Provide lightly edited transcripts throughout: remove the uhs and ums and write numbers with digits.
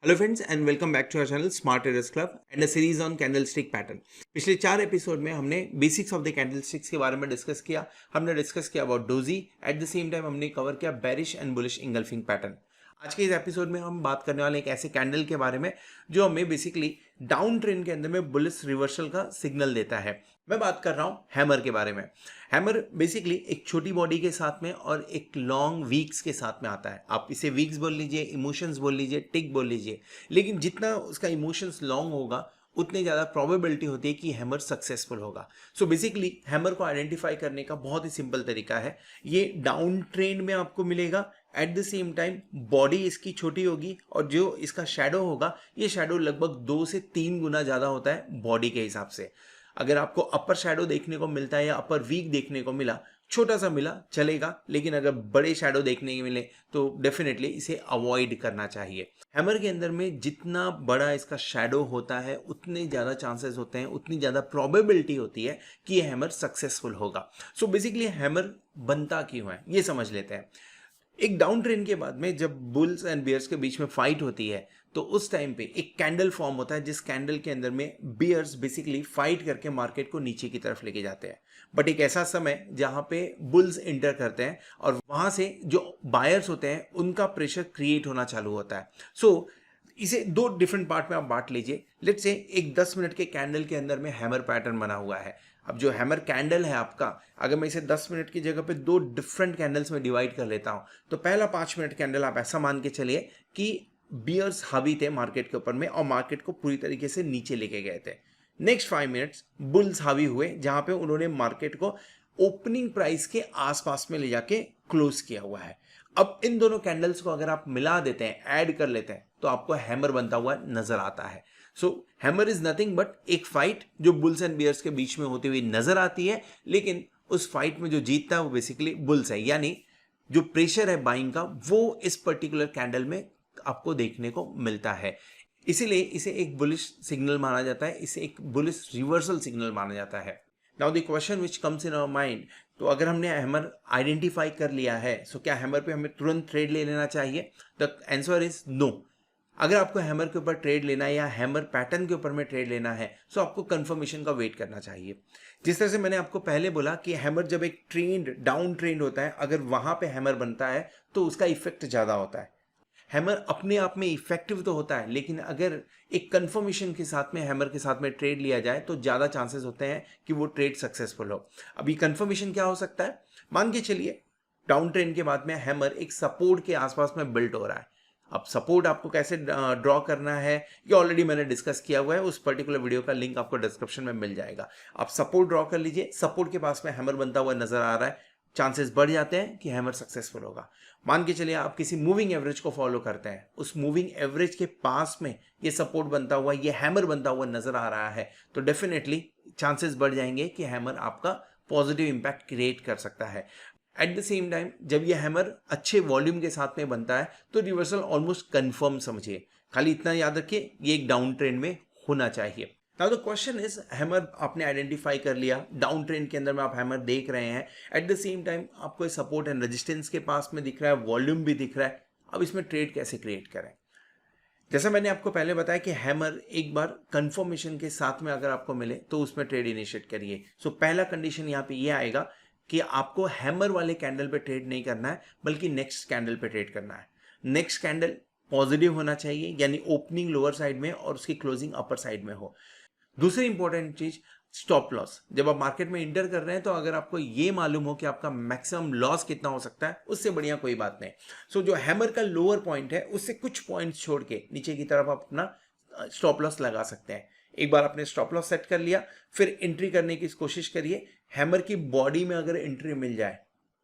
Hello friends and welcome back to our channel Smart Traders Club and a series on candlestick pattern. पिछले 4 episode में हमने basics of the candlesticks के बारे में discuss किया। हमने डिस्कस किया about doji. At the same time हमने कवर किया bearish and bullish engulfing pattern. आज के इस एपिसोड में हम बात करने वाले एक ऐसे कैंडल के बारे में जो हमें बेसिकली डाउन ट्रेंड के अंदर में बुलिश रिवर्सल का सिग्नल देता है। मैं बात कर रहा हूं हैमर के बारे में। हैमर बेसिकली एक छोटी बॉडी के साथ में और एक लॉन्ग वीक्स के साथ में आता है। आप इसे वीक्स बोल लीजिए, इमोशंस बोल लीजिए, टिक बोल लीजिए, लेकिन जितना उसका इमोशंस लॉन्ग होगा उतनी ज़्यादा प्रोबेबिलिटी होती है कि हैमर सक्सेसफुल होगा। सो बेसिकली हैमर को आइडेंटिफाई करने का बहुत ही सिंपल तरीका है। ये डाउन ट्रेंड में आपको मिलेगा। At the same time body इसकी छोटी होगी और जो इसका शेडो होगा ये शेडो लगभग 2 से 3 गुना ज़्यादा होता है बॉडी के हिसाब से। अगर आपको अपर शैडो देखने को मिलता है या अपर वीक देखने को मिला, छोटा सा मिला चलेगा, लेकिन अगर बड़े शैडो देखने को मिले तो डेफिनेटली इसे अवॉइड करना चाहिए। हैमर के अंदर में जितना बड़ा इसका शैडो होता है उतने ज़्यादा चांसेस होते हैं, उतनी ज़्यादा प्रोबेबिलिटी होती है कि ये हैमर सक्सेसफुल होगा। सो बेसिकली हैमर बनता क्यों है ये समझ लेते हैं। एक डाउन ट्रेंड के बाद में जब बुल्स एंड बियर्स के बीच में फाइट होती है तो उस टाइम पे एक कैंडल फॉर्म होता है, जिस कैंडल के अंदर में बियर्स बेसिकली फाइट करके मार्केट को नीचे की तरफ लेके जाते हैं। बट एक ऐसा समय जहां पे बुल्स इंटर करते हैं और वहां से जो बायर्स होते हैं उनका प्रेशर क्रिएट होना चालू होता है। सो इसे दो डिफरेंट पार्ट में आप बांट लीजिए। लेट्स से एक 10 मिनट के कैंडल के अंदर में हैमर पैटर्न बना हुआ है। अब जो हैमर कैंडल है आपका, अगर मैं इसे 10 मिनट की जगह पे दो डिफरेंट कैंडल्स में डिवाइड कर लेता हूं तो पहला 5 मिनट कैंडल आप ऐसा मान के चलिए कि बियर्स हावी थे मार्केट के ऊपर में और मार्केट को पूरी तरीके से नीचे लेके गए थे। नेक्स्ट 5 मिनट्स बुल्स हावी हुए जहां पे उन्होंने मार्केट को ओपनिंग प्राइस के आसपास में ले जाके क्लोज किया हुआ है। अब इन दोनों कैंडल्स को अगर आप मिला देते हैं, ऐड कर लेते हैं, तो आपको हैमर बनता हुआ नजर आता है। सो हैमर इज नथिंग बट एक फाइट जो बुल्स एंड बियर्स के बीच में होती हुई नजर आती है, लेकिन उस फाइट में जो जीतता है वो बेसिकली बुल्स है। यानी जो प्रेशर है बाइंग का वो इस पर्टिकुलर कैंडल में आपको देखने को मिलता है। इसीलिए इसे एक बुलिश सिग्नल माना जाता है, इसे एक बुलिश रिवर्सल सिग्नल माना जाता है। Now the question which comes in our mind, तो अगर हमने हैमर आइडेंटिफाई कर लिया है सो क्या हैमर पे हमें तुरंत ट्रेड ले लेना चाहिए? The answer is no. अगर आपको हैमर के ऊपर ट्रेड लेना है या हैमर पैटर्न के ऊपर में ट्रेड लेना है सो आपको कंफर्मेशन का वेट करना चाहिए। जिस तरह से मैंने आपको पहले बोला कि हैमर जब एक ट्रेंड डाउन ट्रेंड होता है, अगर वहां पे हैमर बनता है तो उसका इफेक्ट ज्यादा होता है। हैमर अपने आप में इफेक्टिव तो होता है, लेकिन अगर एक कंफर्मेशन के साथ में हैमर के साथ में ट्रेड लिया जाए तो ज़्यादा चांसेस होते हैं कि वो ट्रेड सक्सेसफुल हो। अभी कंफर्मेशन क्या हो सकता है? मान के चलिए डाउन ट्रेंड के बाद में हैमर एक सपोर्ट के आसपास में बिल्ट हो रहा है। अब सपोर्ट आपको कैसे ड्रॉ करना है ये ऑलरेडी मैंने डिस्कस किया हुआ है, उस पर्टिकुलर वीडियो का लिंक आपको डिस्क्रिप्शन में मिल जाएगा। आप सपोर्ट ड्रॉ कर लीजिए, सपोर्ट के पास में हैमर बनता हुआ नजर आ रहा है, चांसेस बढ़ जाते हैं कि हैमर सक्सेसफुल होगा। मान के चलिए आप किसी मूविंग एवरेज को फॉलो करते हैं, उस मूविंग एवरेज के पास में ये सपोर्ट बनता हुआ, ये हैमर बनता हुआ नजर आ रहा है, तो डेफिनेटली चांसेस बढ़ जाएंगे कि हैमर आपका पॉजिटिव इंपैक्ट क्रिएट कर सकता है। एट द सेम टाइम जब ये हैमर अच्छे वॉल्यूम के साथ में बनता है तो रिवर्सल ऑलमोस्ट कंफर्म समझिए। खाली इतना याद रखिए ये एक डाउन ट्रेंड में होना चाहिए। Now the question is, hammer आपने आइडेंटिफाई कर लिया, डाउन ट्रेंड के अंदर में आप हैमर देख रहे हैं, एट द सेम टाइम आपको सपोर्ट एंड रेजिस्टेंस के पास में दिख रहा है, वॉल्यूम भी दिख रहा है। अब इसमें ट्रेड कैसे क्रिएट करें? जैसा मैंने आपको पहले बताया कि हैमर एक बार कंफर्मेशन के साथ में अगर आपको मिले तो उसमें ट्रेड इनिशिएट करिए। सो पहला कंडीशन यहाँ पे ये आएगा कि आपको हैमर वाले कैंडल पे ट्रेड नहीं करना है, बल्कि नेक्स्ट कैंडल पे ट्रेड करना है। नेक्स्ट कैंडल पॉजिटिव होना चाहिए, यानी ओपनिंग लोअर साइड में और उसकी क्लोजिंग अपर साइड में हो। दूसरी इंपॉर्टेंट चीज, स्टॉप लॉस। जब आप मार्केट में इंटर कर रहे हैं तो अगर आपको ये मालूम हो कि आपका मैक्सिमम लॉस कितना हो सकता है, उससे बढ़िया कोई बात नहीं। सो जो हैमर का लोअर पॉइंट है उससे कुछ पॉइंट्स छोड़ के नीचे की तरफ आप अपना स्टॉप लॉस लगा सकते हैं। एक बार आपने स्टॉप लॉस सेट कर लिया, फिर एंट्री करने की कोशिश करिए। हैमर की बॉडी में अगर एंट्री मिल जाए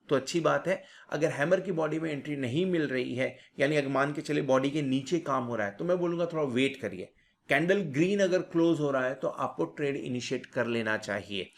तो अच्छी बात है। अगर हैमर की बॉडी में एंट्री नहीं मिल रही है, यानी अगर मान के चले बॉडी के नीचे काम हो रहा है, तो मैं बोलूंगा थोड़ा वेट करिए। कैंडल ग्रीन अगर क्लोज हो रहा है तो आपको ट्रेड इनिशिएट कर लेना चाहिए।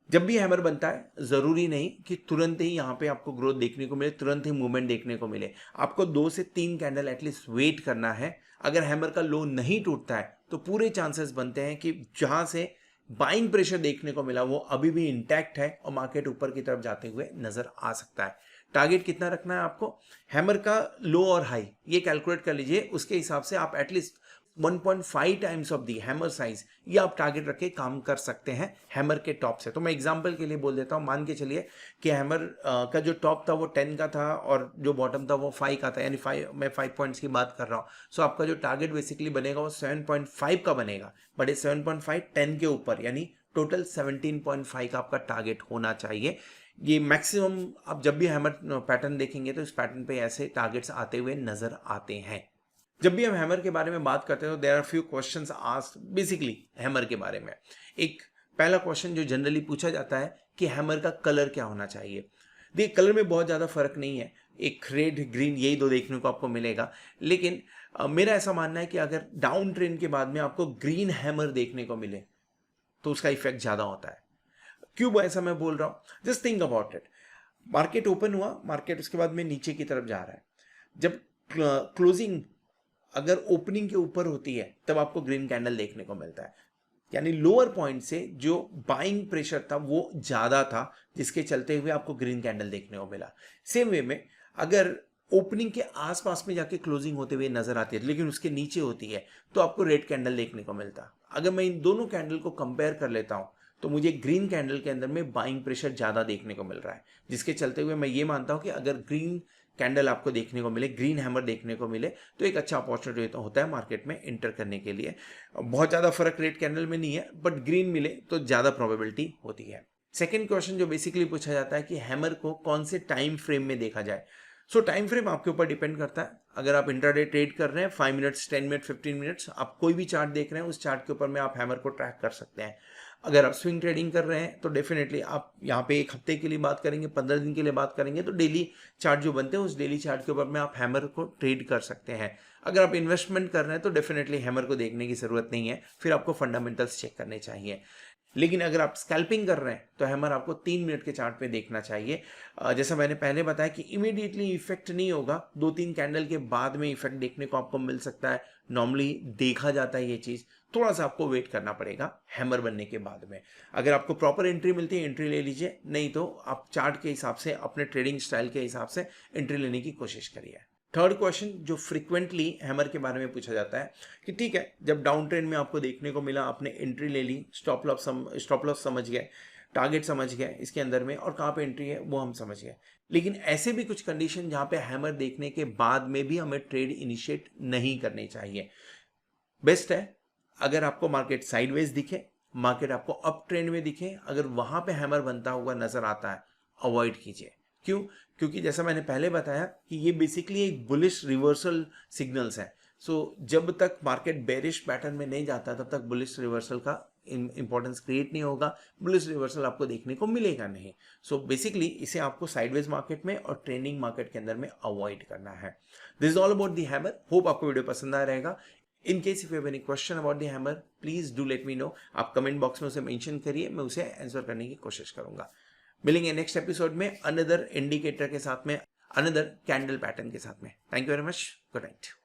जब भी हैमर बनता है जरूरी नहीं कि तुरंत ही यहाँ पे आपको ग्रोथ देखने को मिले, तुरंत ही मूवमेंट देखने को मिले। आपको 2 से 3 कैंडल एटलीस्ट वेट करना है। अगर हैमर का लो नहीं टूटता है तो पूरे चांसेस बनते हैं कि जहां से बाइंग प्रेशर देखने को मिला वो अभी भी इंटैक्ट है और मार्केट ऊपर की तरफ जाते हुए नजर आ सकता है। टारगेट कितना रखना है आपको, हैमर का लो और हाई ये कैलकुलेट कर लीजिए, उसके हिसाब से आप at least 1.5 times of the hammer size ये आप टारगेट रख के काम कर सकते हैं हैमर के टॉप से। तो मैं एग्जांपल के लिए बोल देता हूं, मान के चलिए कि हैमर का जो टॉप था वो 10 का था और जो बॉटम था वो 5 का था, यानी 5, मैं 5 पॉइंट्स की बात कर रहा हूं। सो आपका जो टारगेट बेसिकली बनेगा वो 7.5 का बनेगा, बट ये 7.5 10 के ऊपर, यानी टोटल 17.5 का आपका टारगेट होना चाहिए। ये मैक्सिमम आप जब भी हैमर पैटर्न देखेंगे तो इस पैटर्न पे ऐसे टारगेट्स आते हुए नजर आते हैं। जब भी हम हैमर के बारे में बात करते हैं तो there are few questions asked basically hammer के बारे में। एक पहला क्वेश्चन जो जनरली पूछा जाता है कि हैमर का कलर क्या होना चाहिए। देखिए कलर में बहुत ज़्यादा फर्क नहीं है, एक रेड ग्रीन यही दो देखने को आपको मिलेगा, लेकिन मेरा ऐसा मानना है कि अगर डाउन ट्रेंड के बाद में आपको ग्रीन हैमर देखने को मिले तो उसका इफेक्ट ज़्यादा होता है। क्यों ऐसा मैं बोल रहा हूँ, just think about it. Market open हुआ, मार्केट उसके बाद में नीचे की तरफ जा रहा है, जब क्लोजिंग अगर ओपनिंग के ऊपर होती है तब आपको ग्रीन कैंडल देखने को मिलता है, यानी लोअर पॉइंट से जो बाइंग प्रेशर था वो ज्यादा था, जिसके चलते हुए आपको ग्रीन कैंडल देखने को मिला। सेम वे में अगर ओपनिंग के आसपास में जाके क्लोजिंग होते हुए नजर आती है लेकिन उसके नीचे होती है तो आपको रेड कैंडल देखने को मिलता। अगर मैं इन दोनों कैंडल को कंपेयर कर लेता हूं तो मुझे ग्रीन कैंडल के अंदर में बाइंग प्रेशर ज्यादा देखने को मिल रहा है, जिसके चलते हुए मैं ये मानता हूं कि अगर ग्रीन कैंडल आपको देखने को मिले, ग्रीन हैमर देखने को मिले, तो एक अच्छा अपॉर्चुनिटी होता है मार्केट में एंटर करने के लिए। बहुत ज़्यादा फर्क रेड कैंडल में नहीं है, बट ग्रीन मिले तो ज़्यादा प्रोबेबिलिटी होती है। सेकेंड क्वेश्चन जो बेसिकली पूछा जाता है कि हैमर को कौन से टाइम फ्रेम में देखा जाए। सो टाइम फ्रेम आपके ऊपर डिपेंड करता है। अगर आप इंट्राडे ट्रेड कर रहे हैं 5 मिनट्स, 10 मिनट, 15 मिनट्स, आप कोई भी चार्ट देख रहे हैं उस चार्ट के ऊपर में आप हैमर को ट्रैक कर सकते हैं। अगर आप स्विंग ट्रेडिंग कर रहे हैं तो डेफिनेटली आप यहाँ पे एक हफ्ते के लिए बात करेंगे, 15 दिन के लिए बात करेंगे, तो डेली चार्ट जो बनते हैं उस डेली चार्ट के ऊपर में आप हैमर को ट्रेड कर सकते हैं। अगर आप इन्वेस्टमेंट कर रहे हैं तो डेफिनेटली हैमर को देखने की जरूरत नहीं है, फिर आपको फंडामेंटल्स चेक करने चाहिए। लेकिन अगर आप स्कैल्पिंग कर रहे हैं तो हैमर आपको 3 मिनट के चार्ट पे देखना चाहिए। जैसा मैंने पहले बताया कि इमीडिएटली इफेक्ट नहीं होगा, 2-3 कैंडल के बाद में इफेक्ट देखने को आपको मिल सकता है। नॉर्मली देखा जाता है ये चीज़, थोड़ा सा आपको वेट करना पड़ेगा हैमर बनने के बाद में। अगर आपको प्रॉपर एंट्री मिलती है एंट्री ले लीजिए, नहीं तो आप चार्ट के हिसाब से अपने ट्रेडिंग स्टाइल के हिसाब से एंट्री लेने की कोशिश करिए। थर्ड क्वेश्चन जो फ्रीक्वेंटली हैमर के बारे में पूछा जाता है कि ठीक है, जब डाउन ट्रेंड में आपको देखने को मिला, आपने एंट्री ले ली, स्टॉप लॉस समझ गए, टारगेट समझ गए इसके अंदर में, और कहाँ पे एंट्री है वो हम समझ गए, लेकिन ऐसे भी कुछ कंडीशन जहाँ पे हैमर देखने के बाद में भी हमें ट्रेड इनिशिएट नहीं करनी चाहिए। बेस्ट है अगर आपको मार्केट साइडवेज दिखे, मार्केट आपको अप ट्रेंड में दिखे, अगर वहां पे हैमर बनता हुआ नजर आता है अवॉइड कीजिए। क्यों? क्योंकि जैसा मैंने पहले बताया कि ये बेसिकली एक बुलिश रिवर्सल सिग्नल्स है। सो जब तक मार्केट बेरिश पैटर्न में नहीं जाता तब तक बुलिश रिवर्सल का इंपॉर्टेंस क्रिएट नहीं होगा, बुलिश रिवर्सल आपको देखने को मिलेगा नहीं। सो बेसिकली इसे आपको साइडवेज मार्केट में और ट्रेंडिंग मार्केट के अंदर में अवॉइड करना है। This is all about the hammer. Hope आपको वीडियो पसंद आया रहेगा। In case if you have any question about the hammer please do let me know. आप कमेंट बॉक्स में उसे मेंशन करिए, मैं उसे आंसर करने की कोशिश करूंगा। मिलेंगे नेक्स्ट एपिसोड में अनदर इंडिकेटर के साथ में, अनदर कैंडल पैटर्न के साथ में। Thank you very much, good night.